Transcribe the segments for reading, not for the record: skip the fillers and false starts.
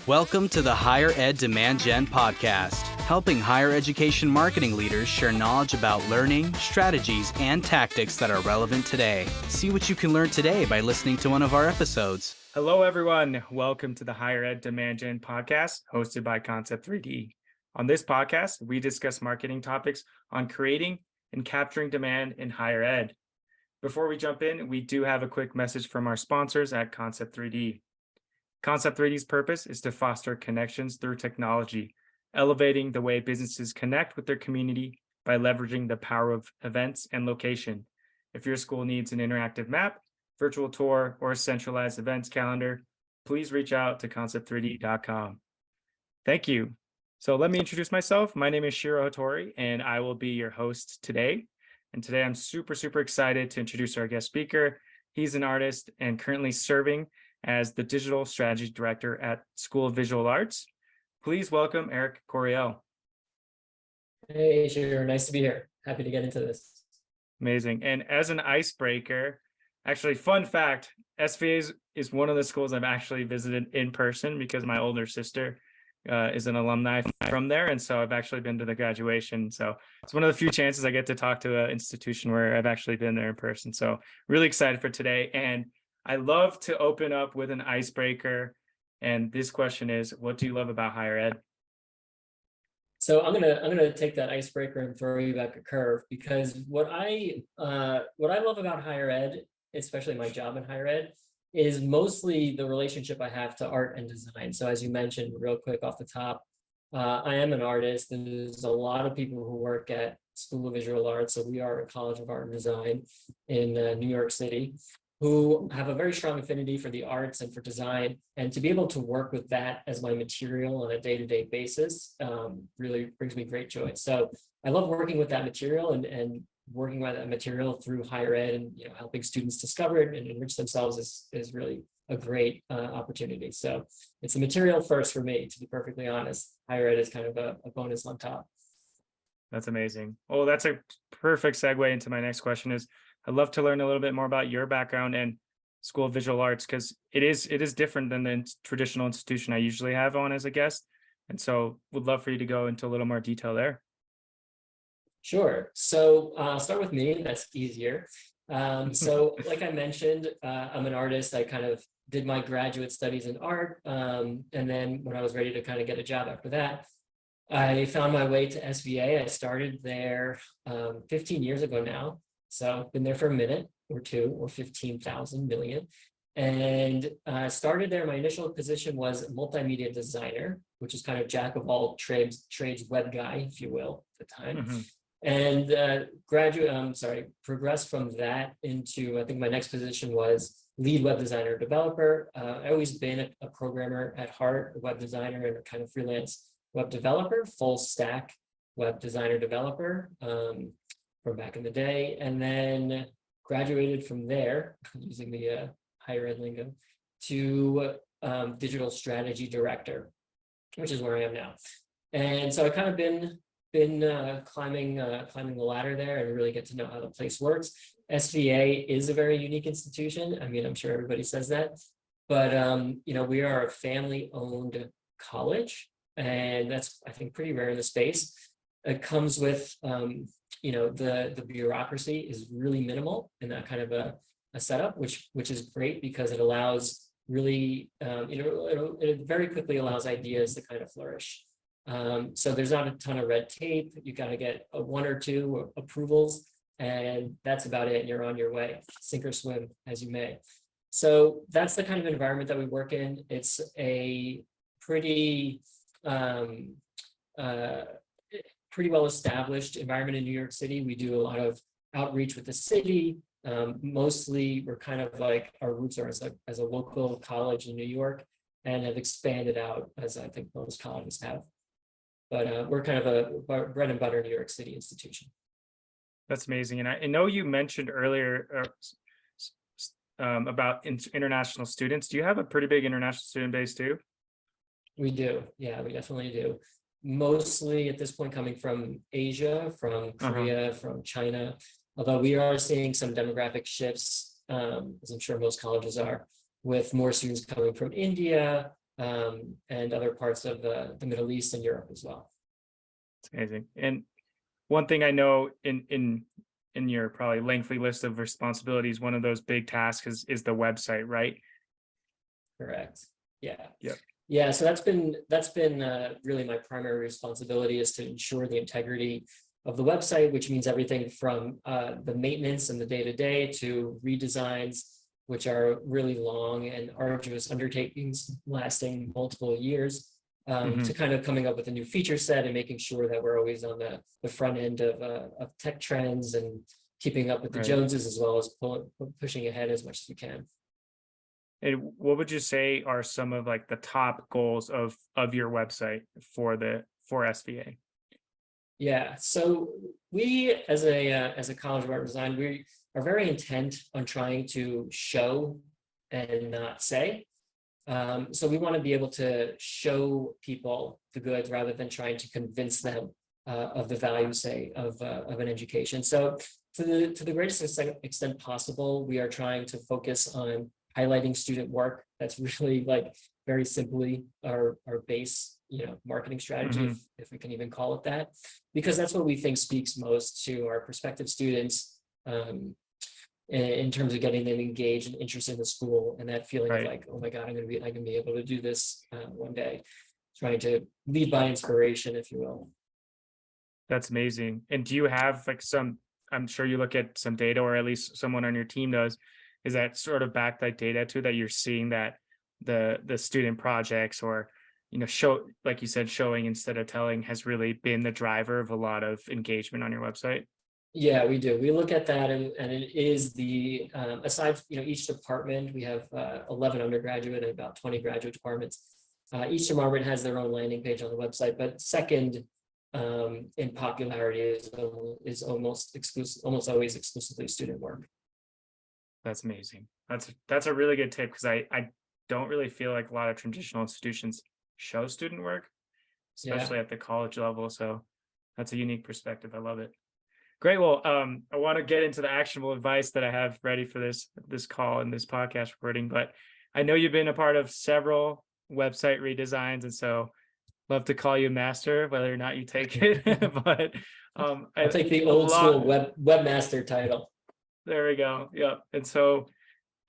Welcome to the Higher Ed Demand Gen podcast, helping higher education marketing leaders share knowledge about learning, strategies, and tactics that are relevant today. See what you can learn today by listening to one of our episodes. Hello, everyone. Welcome to the Higher Ed Demand Gen podcast, hosted by Concept 3D. On this podcast, we discuss marketing topics on creating and capturing demand in higher ed. Before we jump in, we do have a quick message from our sponsors at Concept 3D. Concept 3D's purpose is to foster connections through technology, elevating the way businesses connect with their community by leveraging the power of events and location. If your school needs an interactive map, virtual tour, or a centralized events calendar, please reach out to concept3d.com. Thank you. So let me introduce myself. My name is Shiro Hattori, and I will be your host today. And today I'm super excited to introduce our guest speaker. He's an artist and currently serving as the Digital Strategy Director at School of Visual Arts. Please welcome Eric Corriel. Hey, Shiro, nice to be here. Happy to get into this. Amazing. And as an icebreaker, actually, fun fact, SVA is one of the schools I've actually visited in person because my older sister is an alumni from there. And so I've actually been to the graduation. So it's one of the few chances I get to talk to an institution where I've actually been there in person. So really excited for today. And I love to open up with an icebreaker. And this question is, what do you love about higher ed? So I'm gonna take that icebreaker and throw you back a curve, because what I love about higher ed, especially my job in higher ed, is mostly the relationship I have to art and design. So as you mentioned, real quick off the top, I am an artist, and there's a lot of people who work at School of Visual Arts. So we are a College of Art and Design in New York City, who have a very strong affinity for the arts and for design, and to be able to work with that as my material on a day-to-day basis really brings me great joy. So I love working with that material and working with that material through higher ed, and helping students discover it and enrich themselves is really a great opportunity. So it's the material first for me, to be perfectly honest. Higher ed is kind of a bonus on top. That's amazing. Well, that's a perfect segue into my next question. I'd love to learn a little bit more about your background and School of Visual Arts, because it is different than the traditional institution I usually have on as a guest. And so would love for you to go into a little more detail there. Sure. So I'll start with me. That's easier. So like I mentioned, I'm an artist. I kind of did my graduate studies in art. And then when I was ready to kind of get a job after that, I found my way to SVA. I started there 15 years ago now. So I've been there for a minute or two, or 15,000 million. And started there. My initial position was multimedia designer, which is kind of jack of all trades web guy, if you will, at the time. Mm-hmm. And progressed from that into, I think my next position was lead web designer developer. I always been a programmer at heart, a web designer and a kind of freelance web developer, full stack web designer developer. From back in the day, and then graduated from there using the higher ed lingo to digital strategy director, which is where I am now. And so I kind of been climbing the ladder there and really get to know how the place works. SVA is a very unique institution. I mean, I'm sure everybody says that, but we are a family-owned college, and that's, I think, pretty rare in the space. It comes with the bureaucracy is really minimal in that kind of a setup, which is great, because it allows really, it very quickly allows ideas to kind of flourish. So there's not a ton of red tape. You got to get one or two approvals, and that's about it. And you're on your way, sink or swim as you may. So that's the kind of environment that we work in. It's a pretty well-established environment in New York City. We do a lot of outreach with the city. Mostly, we're kind of like, our roots are as a local college in New York, and have expanded out, as I think most colleges have. But we're kind of a bread and butter New York City institution. That's amazing. And I know you mentioned earlier about international students. Do you have a pretty big international student base too? We do. Yeah, we definitely do. Mostly at this point coming from Asia, from Korea, from China, although we are seeing some demographic shifts, as I'm sure most colleges are, with more students coming from India, and other parts of the Middle East and Europe as well. It's amazing. And one thing I know in your probably lengthy list of responsibilities, one of those big tasks is the website, right? Correct. Yeah. Yep. Yeah. So that's been really my primary responsibility, is to ensure the integrity of the website, which means everything from the maintenance and the day-to-day to redesigns, which are really long and arduous undertakings lasting multiple years, to kind of coming up with a new feature set and making sure that we're always on the front end of tech trends and keeping up with the Right. Joneses, as well as pushing ahead as much as we can. And what would you say are some of like the top goals of your website for SVA? Yeah, so we as a College of Art and Design, we are very intent on trying to show and not say. So we want to be able to show people the goods rather than trying to convince them of the value, say, of an education. So to the greatest extent possible, we are trying to focus on highlighting student work. That's really, like, very simply our base, marketing strategy, if we can even call it that, because that's what we think speaks most to our prospective students, in terms of getting them engaged and interested in the school, and that feeling of like, oh my God, I can be able to do this one day. Trying to lead by inspiration, if you will. That's amazing. And do you have like I'm sure you look at some data, or at least someone on your team does, is that sort of backed like data too, that you're seeing that the student projects, or show, like you said, showing instead of telling, has really been the driver of a lot of engagement on your website? Yeah, we do. We look at that, and it is the aside, each department, we have 11 undergraduate and about 20 graduate departments. Each department has their own landing page on the website, but second in popularity is almost always exclusively student work. That's amazing. That's a really good tip, because I don't really feel like a lot of traditional institutions show student work, especially at the college level. So that's a unique perspective. I love it. Great. Well, I want to get into the actionable advice that I have ready for this call and this podcast recording, but I know you've been a part of several website redesigns, and so love to call you master, whether or not you take it. But I'll take the old school webmaster title. There we go. Yep. And so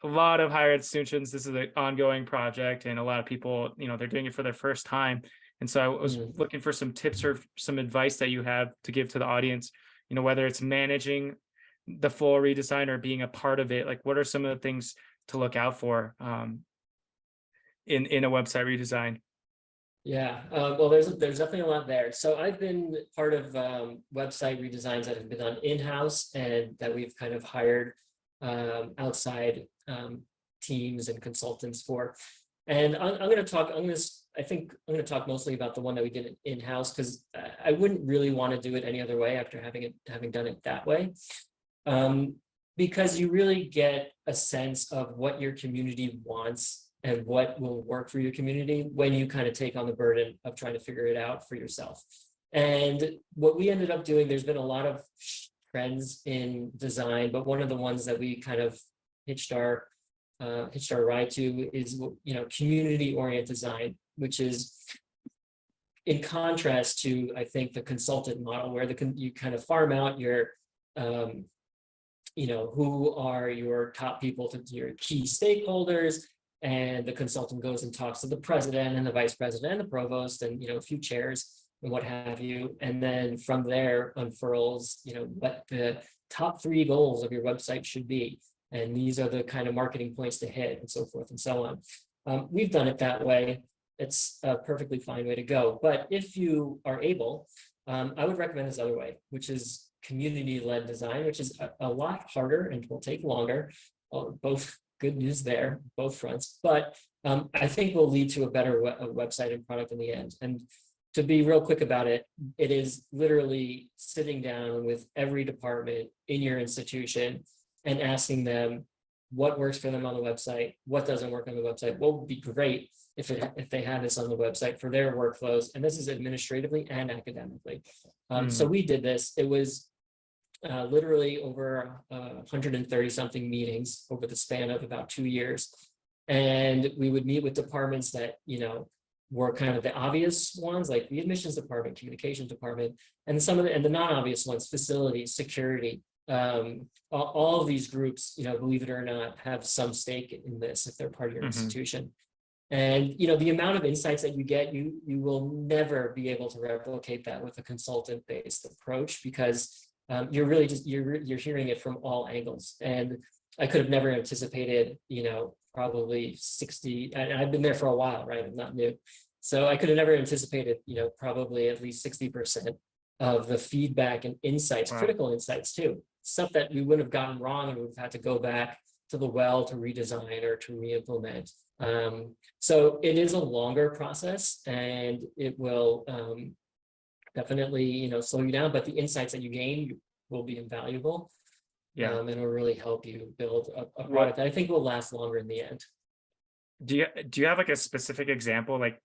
a lot of higher ed institutions, this is an ongoing project, and a lot of people, they're doing it for their first time. And so I was looking for some tips or some advice that you have to give to the audience, whether it's managing the full redesign or being a part of it. Like, what are some of the things to look out for in a website redesign? Yeah, well, there's definitely a lot there. So I've been part of website redesigns that have been done in-house and that we've kind of hired outside teams and consultants for. And I think I'm going to talk mostly about the one that we did in-house, because I wouldn't really want to do it any other way after having done it that way. Because you really get a sense of what your community wants and what will work for your community when you kind of take on the burden of trying to figure it out for yourself. And what we ended up doing, there's been a lot of trends in design, but one of the ones that we kind of hitched our ride to is, community-oriented design, which is in contrast to, I think, the consultant model, where you kind of farm out your who are your top people, to your key stakeholders, and the consultant goes and talks to the president and the vice president and the provost and a few chairs and what have you, and then from there unfurls what the top 3 goals of your website should be, and these are the kind of marketing points to hit, and so forth and so on. We've done it that way. It's a perfectly fine way to go, but if you are able, I would recommend this other way, which is community-led design, which is a lot harder and will take longer. Both good news there, both fronts, but I think will lead to a better website and product in the end. And to be real quick about it, it is literally sitting down with every department in your institution and asking them what works for them on the website, what doesn't work on the website, what would be great if they had this on the website for their workflows. And this is administratively and academically. So we did this. It was literally over 130 something meetings over the span of about 2 years. And we would meet with departments that, were kind of the obvious ones, like the admissions department, communications department, and the non-obvious ones, facilities, security. All of these groups, believe it or not, have some stake in this if they're part of your institution. And the amount of insights that you get, you will never be able to replicate that with a consultant-based approach, because you're really just you're hearing it from all angles. And I could have never anticipated, probably 60, and I've been there for a while, right? I'm not new. So I could have never anticipated, probably at least 60% of the feedback and insights, critical insights too, stuff that we would have gotten wrong and we've had to go back to the well to redesign or to re-implement. So it is a longer process, and it will definitely, slow you down, but the insights that you gain will be invaluable. Yeah. And it'll really help you build a product that I think will last longer in the end. Do you have like a specific example, like,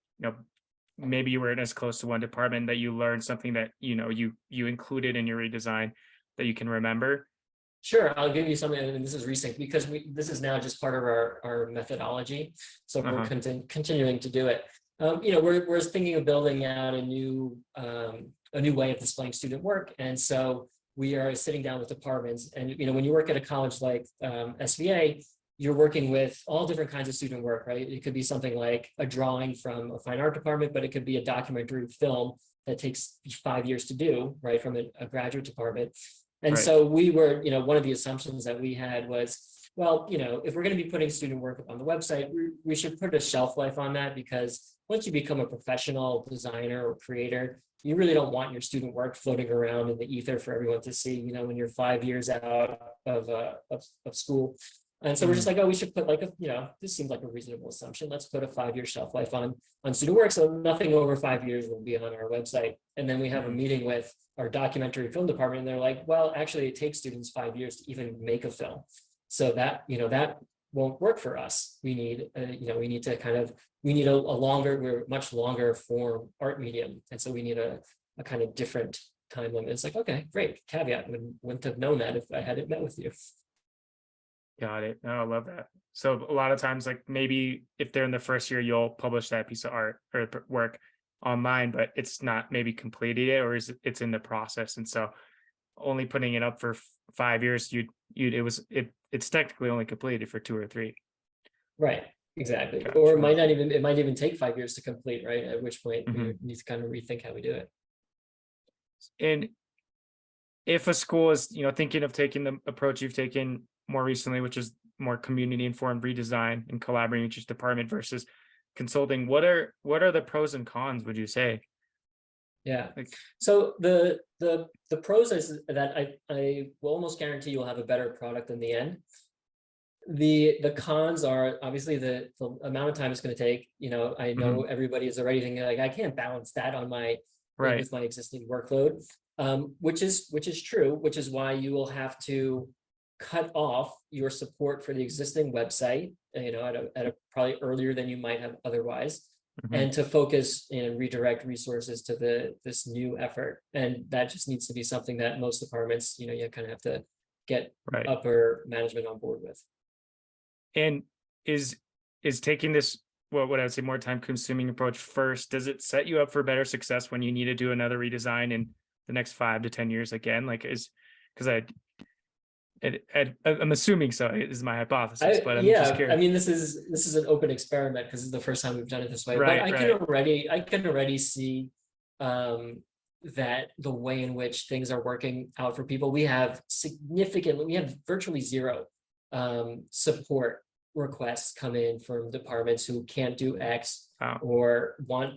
maybe you weren't as close to one department that you learned something that, you included in your redesign that you can remember? Sure, I'll give you something, and this is recent because this is now just part of our methodology. So we're continuing to do it. We're thinking of building out a new way of displaying student work, and so we are sitting down with departments. And when you work at a college like SVA, you're working with all different kinds of student work, right? It could be something like a drawing from a fine art department, but it could be a documentary film that takes 5 years to do, right, from a graduate department. And so we were, one of the assumptions that we had was, well, if we're going to be putting student work up on the website, we should put a shelf life on that, because once you become a professional designer or creator, you really don't want your student work floating around in the ether for everyone to see, when you're 5 years out of school. And so we're just like, oh, we should put like this seems like a reasonable assumption. Let's put a 5-year shelf life on student work. So nothing over 5 years will be on our website. And then we have a meeting with our documentary film department, and they're like, well, actually it takes students 5 years to even make a film. So that, that won't work for us. We need, we need a longer, we're much longer form art medium. And so we need a kind of different time limit. It's like, okay, great, caveat. Wouldn't have known that if I hadn't met with you. Got it. Oh, I love that. So a lot of times, like maybe if they're in the first year, you'll publish that piece of art or work online, but it's not maybe completed yet, or it's in the process. And so only putting it up for 5 years, it's technically only completed for 2 or 3. Right. Exactly. Gotcha. Or it might even take 5 years to complete, right? At which point we need to kind of rethink how we do it. And if a school is, thinking of taking the approach you've taken more recently, which is more community informed redesign and collaborating with each department versus consulting, what are the pros and cons, would you say? Yeah. So the pros is that I will almost guarantee you'll have a better product in the end. The cons are obviously the amount of time it's going to take. I know everybody is already thinking like, I can't balance that on with my existing workload, which is true, which is why you will have to cut off your support for the existing website, at a probably earlier than you might have otherwise, and to focus and redirect resources to this new effort. And that just needs to be something that most departments, you kind of have to get upper management on board with. And is taking this, what I would say, more time consuming approach first, does it set you up for better success when you need to do another redesign in the next 5 to 10 years again? Like I'm assuming so, is my hypothesis, but I'm just curious. I mean, this is an open experiment because it's the first time we've done it this way. But I can already see that the way in which things are working out for people. We have virtually zero support requests come in from departments who can't do X or want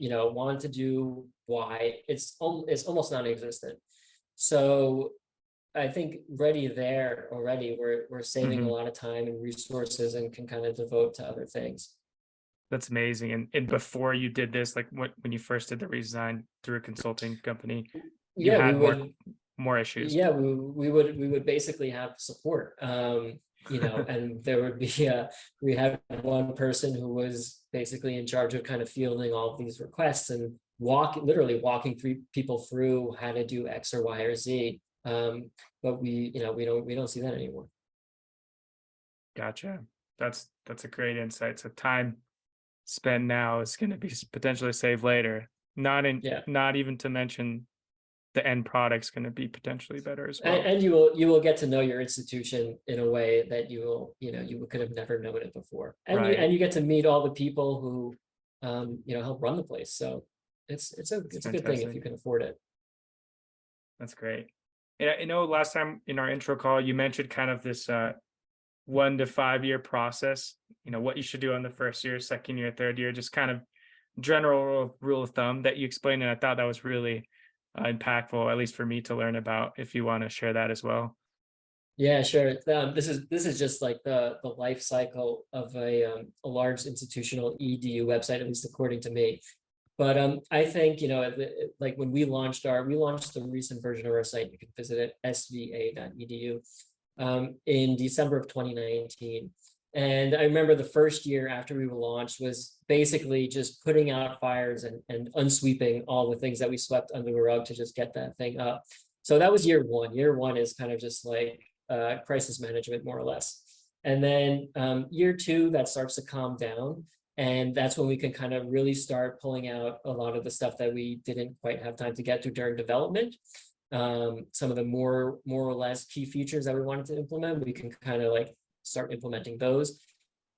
to do Y. It's almost non-existent. So I think already we're saving a lot of time and resources and can kind of devote to other things. That's amazing. And before you did this, like when you first did the redesign through a consulting company, you had more issues. Yeah, we would basically have support. And there would be we had one person who was basically in charge of kind of fielding all of these requests and literally walking people through how to do X or Y or Z. But we don't see that anymore. Gotcha. That's a great insight. So time spent now is going to be potentially saved later. Yeah. Not even to mention the end product's going to be potentially better as well. And you will get to know your institution in a way that you could have never known it before. And Right. you get to meet all the people who help run the place. So it's a good thing if fantastic. you can afford it. That's great. And I know last time in our intro call, you mentioned kind of this 1 to 5 year process, what you should do on the first year, second year, third year, just kind of general rule of thumb that you explained. And I thought that was really impactful, at least for me to learn about, if you want to share that as well. Yeah, sure. This is just like the life cycle of a large institutional EDU website, at least according to me. But I think like when we launched the recent version of our site. You can visit it sva.edu in December of 2019. And I remember the first year after we were launched was basically just putting out fires and unsweeping all the things that we swept under the rug to just get that thing up. So that was year one. Year one is kind of just like crisis management, more or less. And then year two, that starts to calm down. And that's when we can kind of really start pulling out a lot of the stuff that we didn't quite have time to get to during development. Some of the more or less key features that we wanted to implement, we can kind of like start implementing those.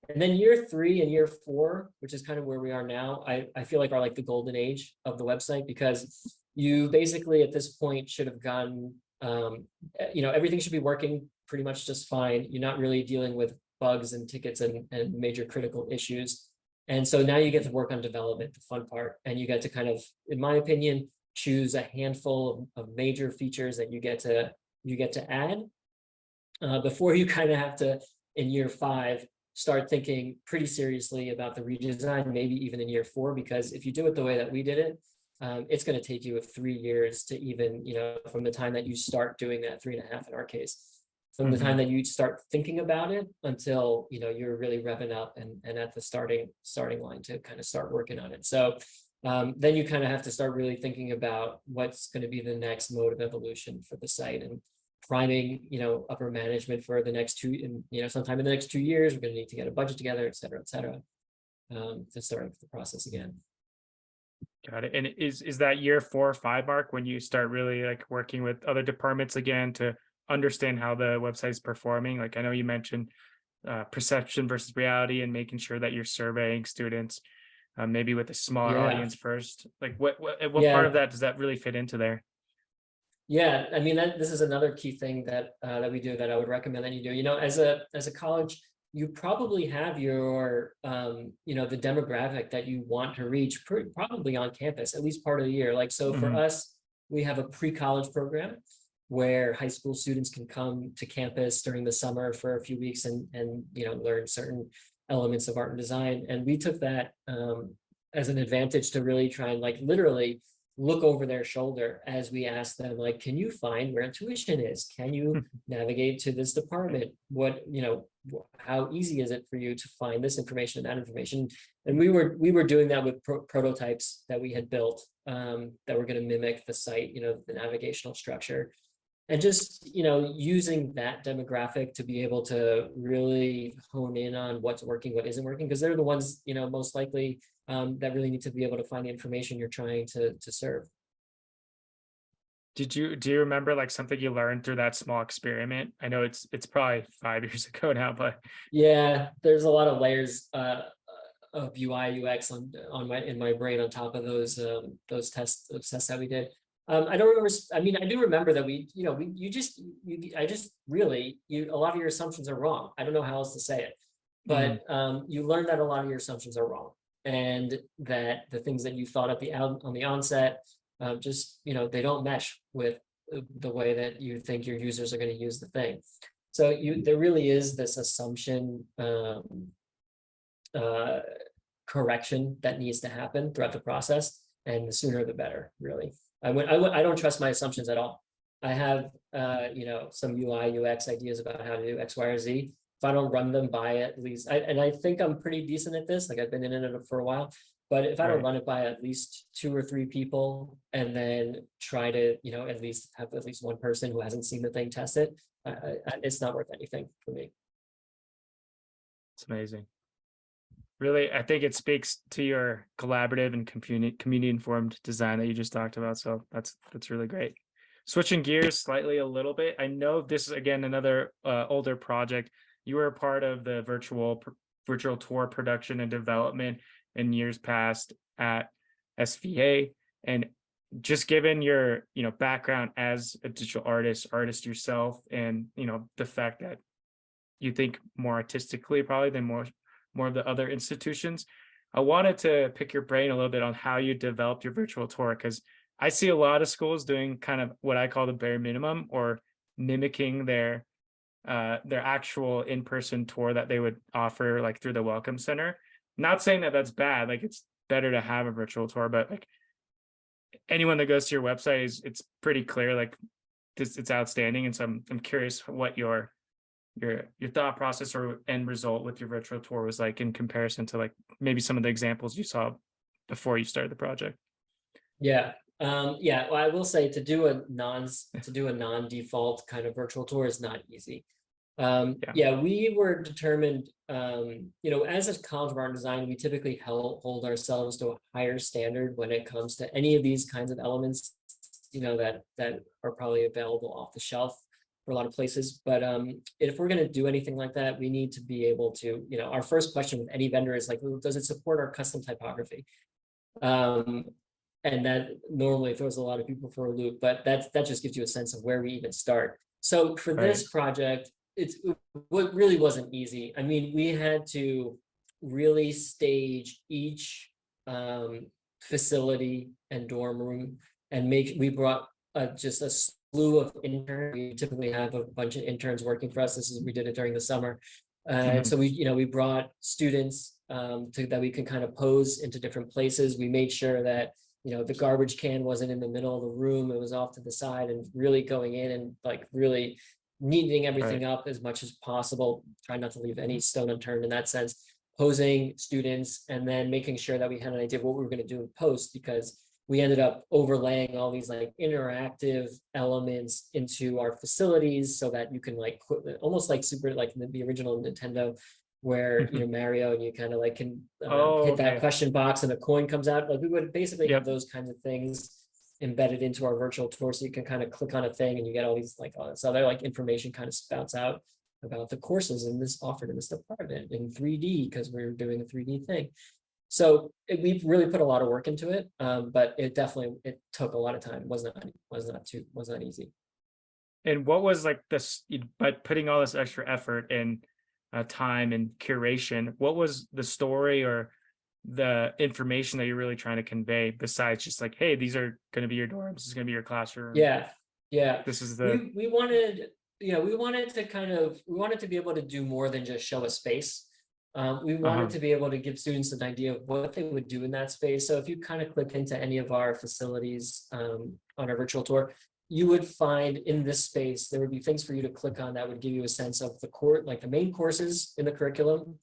And then year three and year four, which is kind of where we are now, I feel like are like the golden age of the website, because you basically at this point should have gotten, everything should be working pretty much just fine. You're not really dealing with bugs and tickets and major critical issues. And so now you get to work on development, the fun part, and you get to kind of, in my opinion, choose a handful of major features that you get to add before you kind of have to, in year five, start thinking pretty seriously about the redesign, maybe even in year four, because if you do it the way that we did it, it's going to take you 3 years to even, from the time that you start doing that, 3.5 in our case, from the time that you start thinking about it until you're really revving up and at the starting line to kind of start working on it. So then you kind of have to start really thinking about what's going to be the next mode of evolution for the site, and priming upper management for the next sometime in the next 2 years. We're going to need to get a budget together, et cetera, to start the process again. Got it. And is that year 4 or 5 mark when you start really like working with other departments again to understand how the website is performing? Like I know you mentioned perception versus reality, and making sure that you're surveying students maybe with a smaller audience first. Like what part of that does that really fit into there? Yeah, I mean, this is another key thing that we do, that I would recommend that you do. As a college, you probably have your the demographic that you want to reach probably on campus at least part of the year. Like, so for us, we have a pre-college program where high school students can come to campus during the summer for a few weeks and learn certain elements of art and design. And we took that as an advantage to really try and like literally look over their shoulder as we ask them, like, can you find where tuition is? Can you navigate to this department? How easy is it for you to find this information and that information? And we were doing that with prototypes that we had built that were going to mimic the site, the navigational structure. And just, using that demographic to be able to really hone in on what's working, what isn't working, because they're the ones, most likely that really need to be able to find the information you're trying to serve. Do you remember like something you learned through that small experiment? I know it's probably 5 years ago now, but yeah, there's a lot of layers of UI UX in my brain on top of those tests that we did. I don't remember. I mean, I do remember that a lot of your assumptions are wrong. I don't know how else to say it, but you learn that a lot of your assumptions are wrong, and that the things that you thought on the onset they don't mesh with the way that you think your users are going to use the thing. So there really is this assumption correction that needs to happen throughout the process, and the sooner the better, really. I don't trust my assumptions at all. I have some UI UX ideas about how to do X, Y, or Z. If I don't run them by at least, and I think I'm pretty decent at this, like I've been in it for a while, but if I don't run it by at least 2 or 3 people, and then try to at least have at least one person who hasn't seen the thing test it, it's not worth anything for me. It's amazing. Really, I think it speaks to your collaborative and community informed design that you just talked about. So that's really great. Switching gears slightly a little bit. I know this is again another older project. You were a part of the virtual tour production and development in years past at SVA, and just given your background as a digital artist yourself, and the fact that you think more artistically probably than more of the other institutions. I wanted to pick your brain a little bit on how you developed your virtual tour, because I see a lot of schools doing kind of what I call the bare minimum, or mimicking their actual in-person tour that they would offer like through the Welcome Center. Not saying that that's bad, like it's better to have a virtual tour, but like anyone that goes to your website it's pretty clear, like this, it's outstanding. And so I'm curious what your thought process or end result with your virtual tour was like in comparison to like maybe some of the examples you saw before you started the project. Yeah. Yeah, well, I will say to do a non-default kind of virtual tour is not easy. Yeah, we were determined, as a College of Art and Design, we typically hold ourselves to a higher standard when it comes to any of these kinds of elements, that are probably available off the shelf for a lot of places. But if we're going to do anything like that, we need to be able to, our first question with any vendor is like, does it support our custom typography? And that normally throws a lot of people for a loop, but that just gives you a sense of where we even start. So for this project, what really wasn't easy. I mean, we had to really stage each facility and dorm room, and we brought just a slew of interns. We typically have a bunch of interns working for us. We did it during the summer. And so we brought students that we can kind of pose into different places. We made sure that the garbage can wasn't in the middle of the room, it was off to the side, and really going in and like really neatening everything up as much as possible, trying not to leave any stone unturned in that sense, posing students, and then making sure that we had an idea of what we were going to do in post, because we ended up overlaying all these like interactive elements into our facilities so that you can like almost like the original Nintendo, where Mario, and you kind of like can hit that question box and a coin comes out. Like we would basically have those kinds of things embedded into our virtual tour, so you can kind of click on a thing and you get all these like all this other like information kind of spouts out about the courses in this offered in this department in 3D, because we're doing a 3D thing. So we really put a lot of work into it, but it took a lot of time. It was not easy. And what was like this, but putting all this extra effort and time and curation, what was the story or the information that you're really trying to convey, besides just like, hey, these are going to be your dorms, this is going to be your classroom? Yeah. This is we wanted to be able to do more than just show a space. We wanted to be able to give students an idea of what they would do in that space. So if you kind of click into any of our facilities on our virtual tour, you would find in this space, there would be things for you to click on that would give you a sense of like the main courses in the curriculum,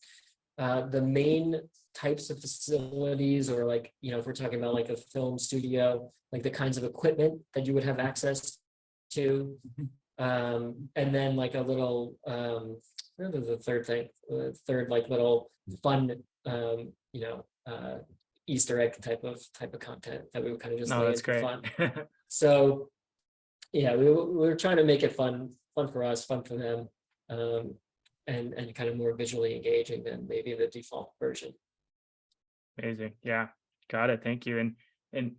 the main types of facilities, or like, if we're talking about like a film studio, like the kinds of equipment that you would have access to. And then like a little, the third like little fun, Easter egg type of content that we would kind of just lay that's into great. fun. So yeah, we were trying to make it fun for us, fun for them, and kind of more visually engaging than maybe the default version. Amazing. Yeah, got it. Thank you. And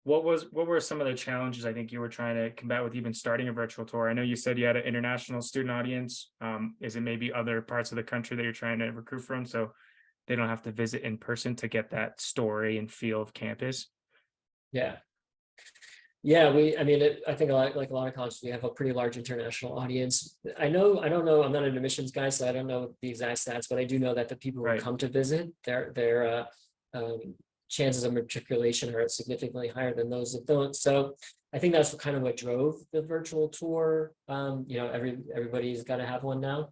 what were some of the challenges I think you were trying to combat with even starting a virtual tour? I know you said you had an international student audience. Is it maybe other parts of the country that you're trying to recruit from, so they don't have to visit in person to get that story and feel of campus? Yeah, I think a lot of colleges, we have a pretty large international audience. I don't know, I'm not an admissions guy, so I don't know the exact stats, but I do know that the people who come to visit, their chances of matriculation are significantly higher than those that don't. So I think that's kind of what drove the virtual tour. Everybody's got to have one now.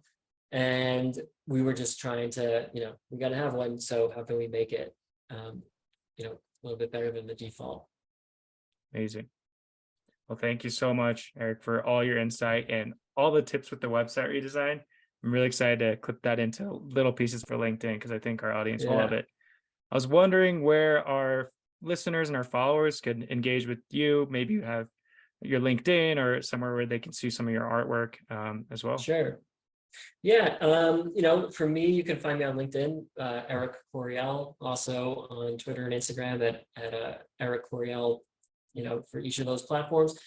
And we were just trying to, we got to have one. So how can we make it, a little bit better than the default? Amazing. Well, thank you so much, Eric, for all your insight and all the tips with the website redesign. I'm really excited to clip that into little pieces for LinkedIn because I think our audience will love Yeah. it. I was wondering where our listeners and our followers could engage with you. Maybe you have your LinkedIn or somewhere where they can see some of your artwork as well. Sure. Yeah, for me, you can find me on LinkedIn, Eric Corriel, also on Twitter and Instagram at Eric Corriel, for each of those platforms.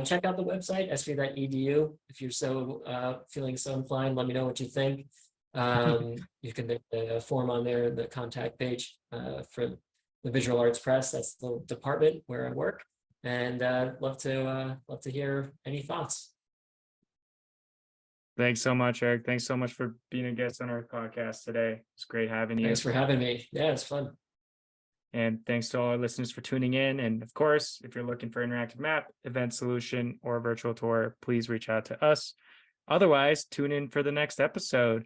Check out the website, sv.edu. If you're feeling so inclined, let me know what you think. You can there's a form on there, the contact page for the Visual Arts Press. That's the department where I work, and love to hear any thoughts. Thanks so much, Eric. Thanks so much for being a guest on our podcast today. It's great having you. Thanks for having me. Yeah, it's fun. And thanks to all our listeners for tuning in. And of course, if you're looking for interactive map, event solution, or virtual tour, please reach out to us. Otherwise, tune in for the next episode.